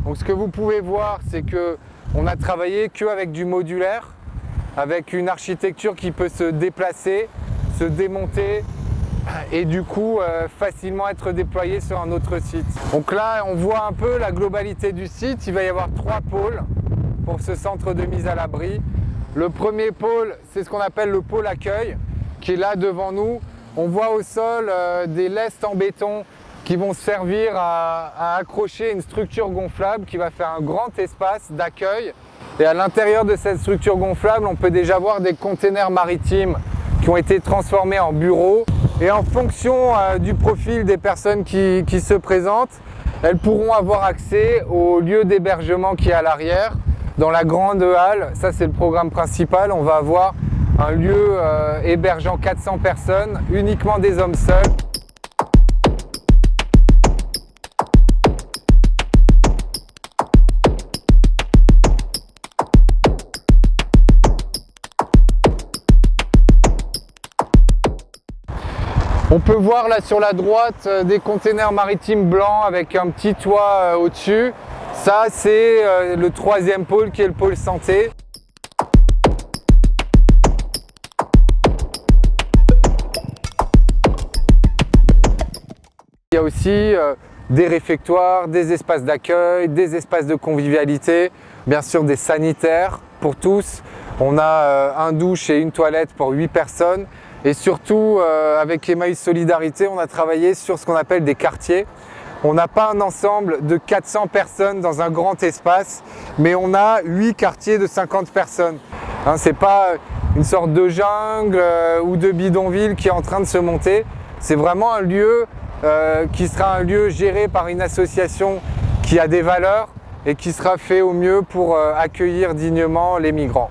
Donc ce que vous pouvez voir, c'est qu'on a travaillé qu'avec du modulaire, avec une architecture qui peut se déplacer, se démonter et du coup facilement être déployée sur un autre site. Donc là, on voit un peu la globalité du site. Il va y avoir 3 pôles pour ce centre de mise à l'abri. Le premier pôle, c'est ce qu'on appelle le pôle accueil, qui est là devant nous. On voit au sol des lestes en béton qui vont servir à accrocher une structure gonflable qui va faire un grand espace d'accueil. Et à l'intérieur de cette structure gonflable, on peut déjà voir des containers maritimes qui ont été transformés en bureaux. Et en fonction du profil des personnes qui se présentent, elles pourront avoir accès au lieu d'hébergement qui est à l'arrière. Dans la grande halle, ça c'est le programme principal, on va avoir un lieu hébergeant 400 personnes, uniquement des hommes seuls. On peut voir là sur la droite des containers maritimes blancs avec un petit toit au-dessus. Ça c'est le 3e pôle qui est le pôle santé. Il y a aussi des réfectoires, des espaces d'accueil, des espaces de convivialité, bien sûr des sanitaires pour tous. On a un douche et une toilette pour 8 personnes. Et surtout, avec Emmaüs Solidarité, on a travaillé sur ce qu'on appelle des quartiers. On n'a pas un ensemble de 400 personnes dans un grand espace, mais on a 8 quartiers de 50 personnes. Hein, ce n'est pas une sorte de jungle ou de bidonville qui est en train de se monter. C'est vraiment un lieu qui sera un lieu géré par une association qui a des valeurs et qui sera fait au mieux pour accueillir dignement les migrants.